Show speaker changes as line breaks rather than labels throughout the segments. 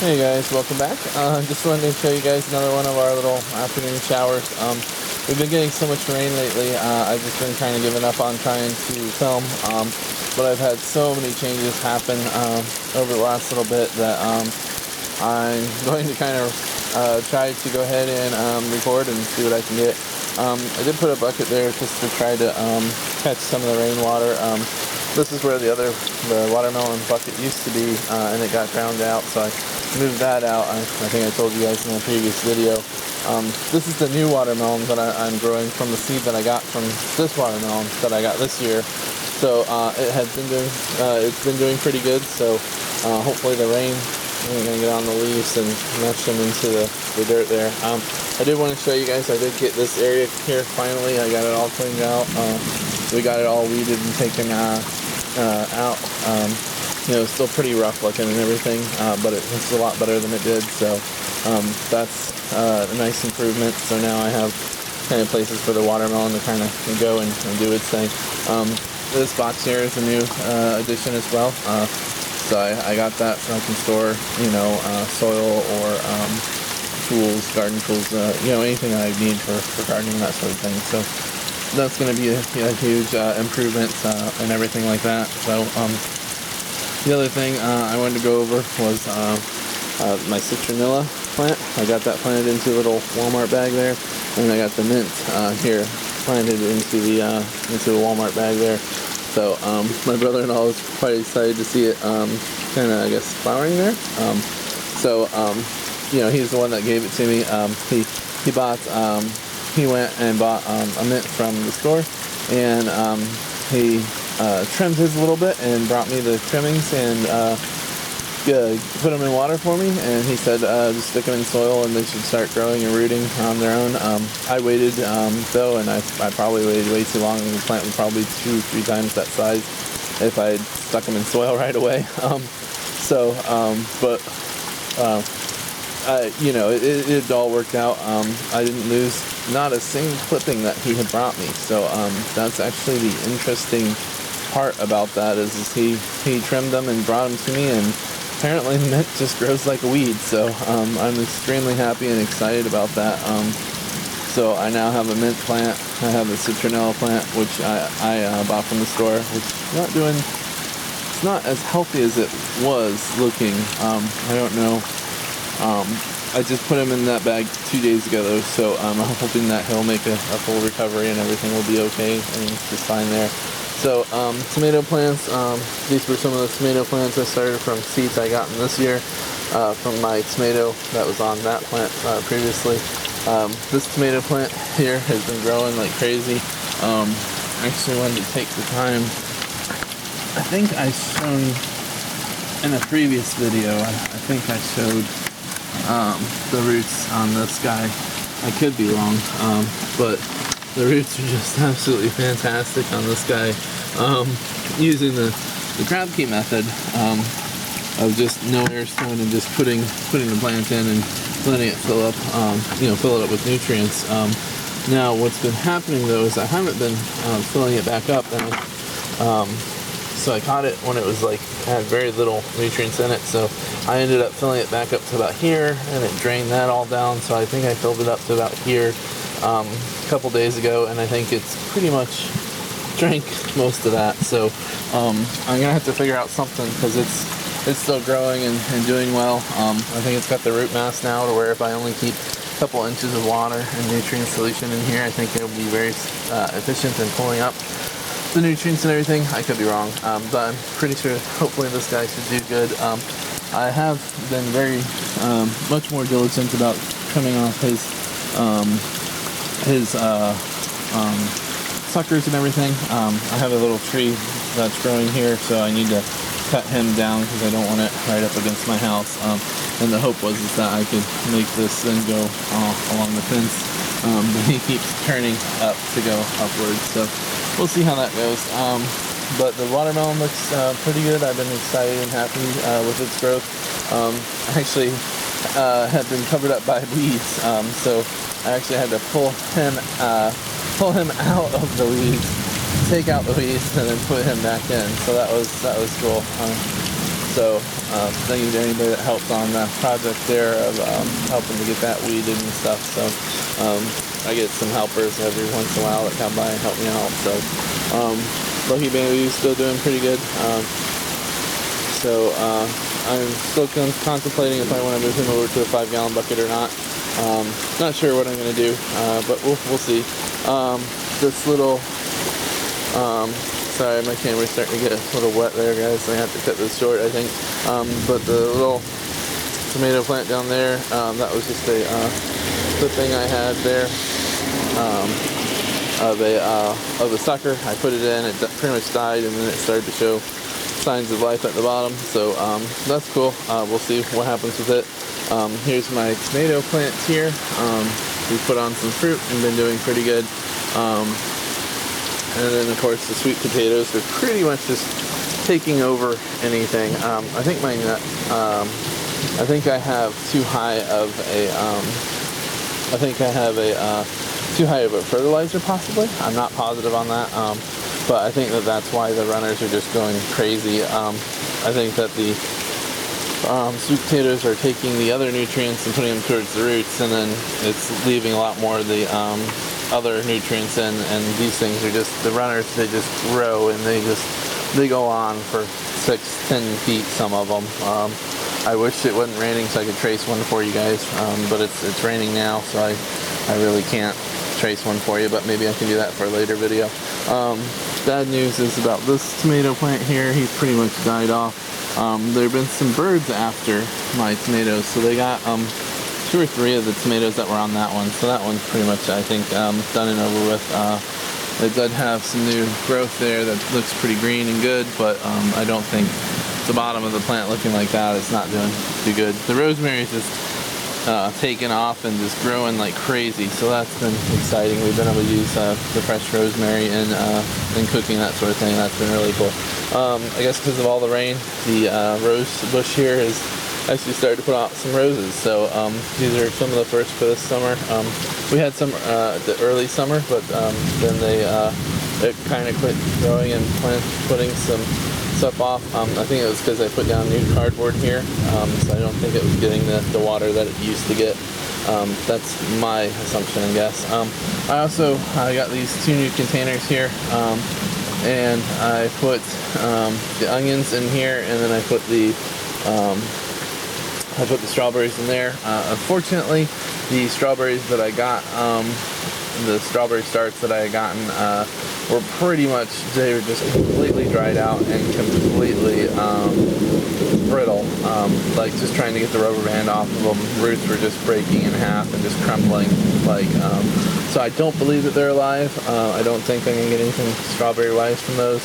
Hey guys, welcome back. Just wanted to show you guys another one of our little afternoon showers. We've been getting so much rain lately. I've just been kind of giving up on trying to film, but I've had so many changes happen over the last little bit that I'm going to kind of try to go ahead and record and see what I can get. I did put a bucket there just to try to catch some of the rainwater. This is where the watermelon bucket used to be, and it got drowned out, so I moved that out. I think I told you guys in the previous video. This is the new watermelon that I'm growing from the seed that I got from this watermelon that I got this year. So it's been doing pretty good. So hopefully the rain isn't going to get on the leaves and mash them into the dirt there. I did want to show you guys, I did get this area here finally. I got it all cleaned out. We got it all weeded and taken out. It's still pretty rough looking and everything, but it looks a lot better than it did, so that's a nice improvement. So now I have kind of places for the watermelon to kind of go and do its thing. This box here is a new addition as well, so I got that so I can store, soil or tools, garden tools, anything that I need for gardening, that sort of thing. So that's going to be a huge improvement and everything like that. So the other thing I wanted to go over was my citronella plant. I got that planted into a little Walmart bag there, and I got the mint here planted into the Walmart bag there. So my brother-in-law was quite excited to see it kind of, I guess, flowering there. He's the one that gave it to me. He went and bought a mint from the store, and he trimmed his a little bit and brought me the trimmings and put them in water for me, and he said just stick them in soil and they should start growing and rooting on their own. I waited though, and I probably waited way too long, and the plant was probably 2-3 times that size if I had stuck them in soil right away. It all worked out. I didn't lose not a single clipping that he had brought me, so that's actually the interesting part about that is he trimmed them and brought them to me, and apparently mint just grows like a weed. So I'm extremely happy and excited about that. So I now have a mint plant. I have a citronella plant, which I bought from the store, which it's not as healthy as it was looking. I don't know. I just put him in that bag 2 days ago though, so I'm hoping that he'll make a full recovery and everything will be okay and just fine there. So tomato plants, these were some of the tomato plants I started from seeds I got in this year from my tomato that was on that plant previously. This tomato plant here has been growing like crazy. I actually wanted to take the time, I think I showed in a previous video, I think I showed the roots on this guy. I could be wrong, but the roots are just absolutely fantastic on this guy. Using the crab key method of just no air stone and just putting the plant in and letting it fill it up with nutrients. Now what's been happening though is I haven't been filling it back up, and so I caught it when it was had very little nutrients in it, so I ended up filling it back up to about here, and it drained that all down. So I think I filled it up to about here a couple days ago, and I think it's pretty much drank most of that. So I'm gonna have to figure out something, because it's still growing and doing well. I think it's got the root mass now to where if I only keep a couple inches of water and nutrient solution in here, I think it'll be very efficient in pulling up the nutrients and everything. I could be wrong, but I'm pretty sure hopefully this guy should do good. I have been very much more diligent about trimming off his suckers and everything. I have a little tree that's growing here, so I need to cut him down because I don't want it right up against my house. And the hope was that I could make this then go along the fence, but he keeps turning up to go upwards, so we'll see how that goes. But the watermelon looks pretty good. I've been excited and happy with its growth. I actually had been covered up by weeds, so I actually had to pull him out of the weeds, take out the weeds, and then put him back in. So that was cool. So thank you to anybody that helped on that project there of helping to get that weeded and stuff. So I get some helpers every once in a while that come by and help me out. So Lucky Baby's still doing pretty good. So I'm still contemplating if I want to move him over to a 5-gallon bucket or not. Not sure what I'm going to do, but we'll see. This little, sorry, my camera's starting to get a little wet there, guys, so I have to cut this short, I think. But the little tomato plant down there, that was just a clipping I had there of a sucker. I put it in, it pretty much died, and then it started to show signs of life at the bottom. So that's cool. We'll see what happens with it. Here's my tomato plants here. We put on some fruit and been doing pretty good. And then of course the sweet potatoes are pretty much just taking over anything. I think my I think I have too high of a fertilizer possibly. I'm not positive on that. But I think that's why the runners are just going crazy. I think that the sweet potatoes are taking the other nutrients and putting them towards the roots, and then it's leaving a lot more of the other nutrients in, and these things are just, the runners, they just grow, and they go on for 6-10 feet, some of them. I wish it wasn't raining so I could trace one for you guys, but it's raining now, so I really can't trace one for you, but maybe I can do that for a later video. Bad news is about this tomato plant here. He's pretty much died off. There have been some birds after my tomatoes, so they got 2 or 3 of the tomatoes that were on that one. So that one's pretty much, I think, done and over with. It does have some new growth there that looks pretty green and good, but I don't think the bottom of the plant looking like that is not doing too good. The rosemary is just taken off and just growing like crazy, so that's been exciting. We've been able to use the fresh rosemary in cooking, that sort of thing. That's been really cool. I guess because of all the rain, the rose bush here has actually started to put out some roses. So these are some of the first for this summer. We had some the early summer, but then it kind of quit growing and putting some stuff off. I think it was because I put down new cardboard here, so I don't think it was getting the water that it used to get. That's my assumption and guess. I got these 2 new containers here, and I put the onions in here, and then I put the strawberries in there. Unfortunately, the strawberries that I got, the strawberry starts that I had gotten, were pretty much, they were just completely dried out and completely brittle. Like just trying to get the rubber band off of them. Roots were just breaking in half and just crumbling. So I don't believe that they're alive. I don't think I'm gonna get anything strawberry-wise from those.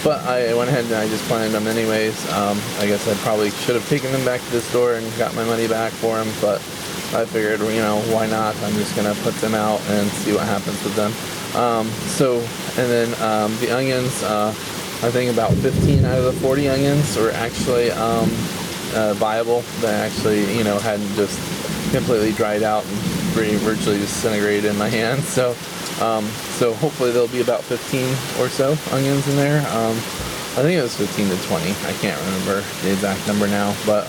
But I went ahead and I just planted them anyways. I guess I probably should have taken them back to the store and got my money back for them, but I figured, why not? I'm just gonna put them out and see what happens with them. And then the onions, I think about 15 out of the 40 onions were actually viable. They actually, hadn't just completely dried out and virtually disintegrated in my hand. So hopefully there'll be about 15 or so onions in there. I think it was 15 to 20. I can't remember the exact number now, but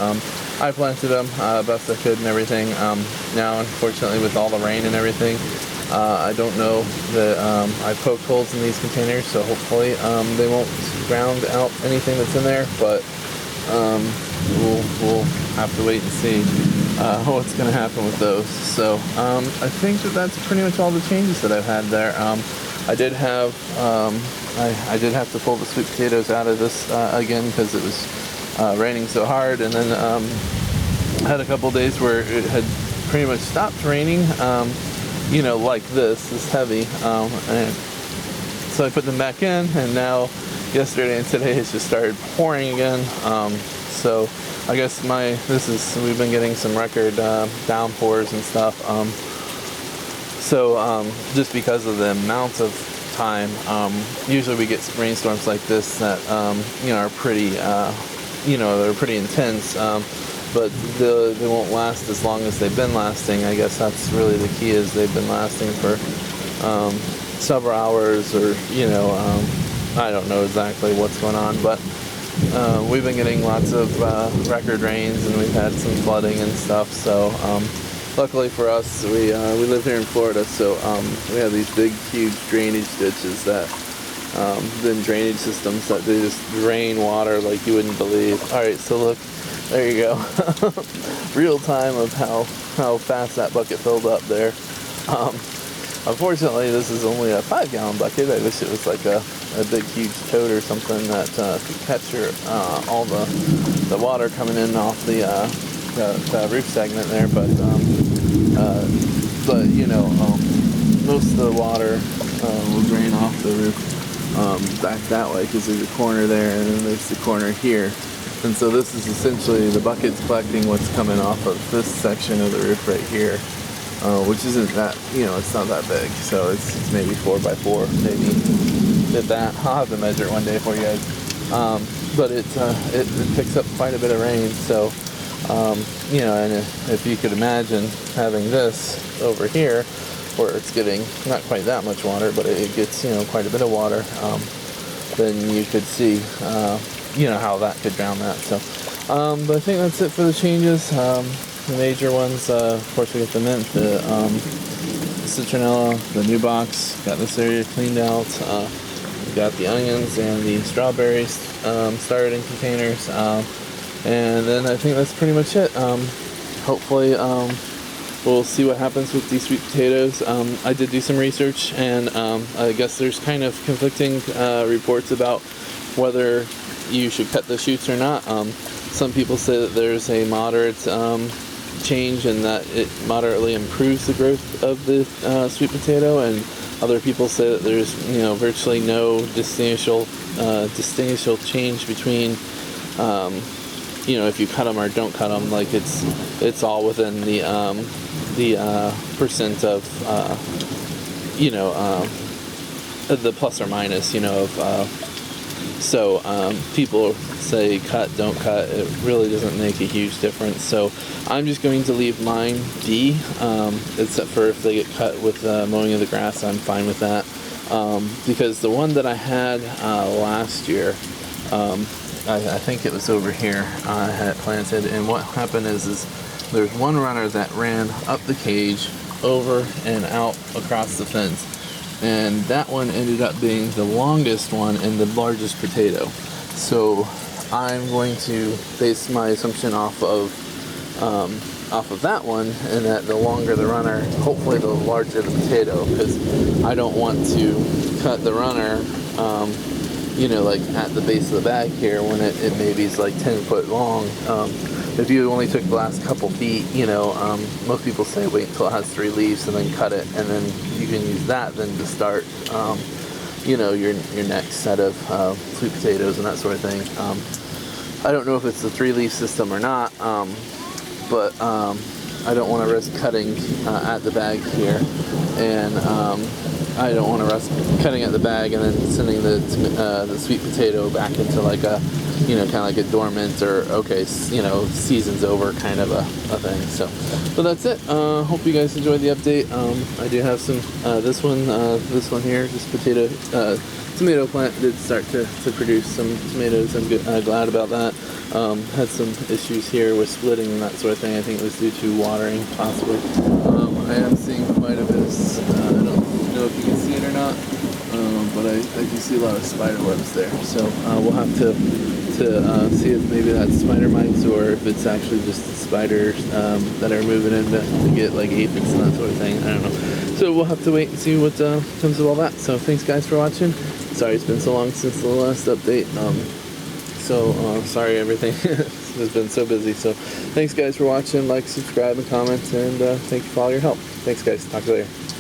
I planted them best I could and everything. Now, unfortunately, with all the rain and everything, I don't know that I poked holes in these containers, so hopefully they won't ground out anything that's in there, but we'll have to wait and see what's going to happen with those. So I think that's pretty much all the changes that I've had there. I did have I did have to pull the sweet potatoes out of this again because it was raining so hard, and then I had a couple days where it had pretty much stopped raining, like this heavy, and so I put them back in, and now yesterday and today it's just started pouring again. So I guess we've been getting some record downpours and stuff. So just because of the amount of time, usually we get rainstorms like this that are pretty they're pretty intense, but they won't last as long as they've been lasting. I guess that's really the key, is they've been lasting for several hours, or I don't know exactly what's going on, but we've been getting lots of record rains, and we've had some flooding and stuff. So luckily for us, we live here in Florida, so we have these big, huge drainage ditches that then drainage systems that they just drain water like you wouldn't believe. All right, so look, there you go. Real time of how fast that bucket filled up there. Unfortunately, this is only a 5-gallon bucket. I wish it was like a big, huge tote or something that could capture all the water coming in off the roof segment there. But you know, most of the water will drain off the roof back that way, because there's a corner there and then there's the corner here. And so this is essentially the bucket's collecting what's coming off of this section of the roof right here. Which isn't that, you know, it's not that big, so it's maybe 4x4, maybe if that. I'll have to measure it one day for you guys. But it picks up quite a bit of rain, so you know, and if you could imagine having this over here, where it's getting not quite that much water, but it gets, you know, quite a bit of water, then you could see, you know, how that could drown that. So, but I think that's it for the changes. The major ones, of course, we got the mint, the citronella, the new box, got this area cleaned out, we got the onions and the strawberries started in containers, and then I think that's pretty much it. Hopefully we'll see what happens with these sweet potatoes. I did do some research, and I guess there's kind of conflicting reports about whether you should cut the shoots or not. Some people say that there's a moderate change and that it moderately improves the growth of the sweet potato, and other people say that there's, you know, virtually no distinguishable change between you know, if you cut them or don't cut them. Like it's all within the percent of you know, the plus or minus, you know, of so people say cut, don't cut. It really doesn't make a huge difference. So I'm just going to leave mine D, except for if they get cut with mowing of the grass, I'm fine with that. Because the one that I had last year, I think it was over here, I had it planted, and what happened is there's one runner that ran up the cage, over and out across the fence. And that one ended up being the longest one and the largest potato. So I'm going to base my assumption off of that one, and that the longer the runner, hopefully the larger the potato, because I don't want to cut the runner, you know, like at the base of the bag here when it maybe is like 10 foot long. If you only took the last couple feet, you know, most people say wait until it has 3 leaves and then cut it, and then you can use that then to start, you know, your next set of sweet potatoes and that sort of thing. I don't know if it's the 3-leaf system or not, but I don't want to risk cutting at the bag here, and I don't want to risk cutting at the bag and then sending the sweet potato back into like a, you know, kind of like a dormant or, okay, you know, season's over kind of a thing. So that's it. Hope you guys enjoyed the update. I do have some, this one here, this tomato plant did start to produce some tomatoes. I'm glad about that. Had some issues here with splitting and that sort of thing. I think it was due to watering, possibly. I am seeing quite a bit of, I don't know if you can see it or not, but I do see a lot of spider webs there. So we'll have to see if maybe that's spider mites or if it's actually just the spiders that are moving in to get like aphids and that sort of thing. I don't know. So we'll have to wait and see what comes of all that. So thanks guys for watching. Sorry it's been so long since the last update. Sorry everything has been so busy. So thanks guys for watching. Like, subscribe, and comment, and thank you for all your help. Thanks guys. Talk to you later.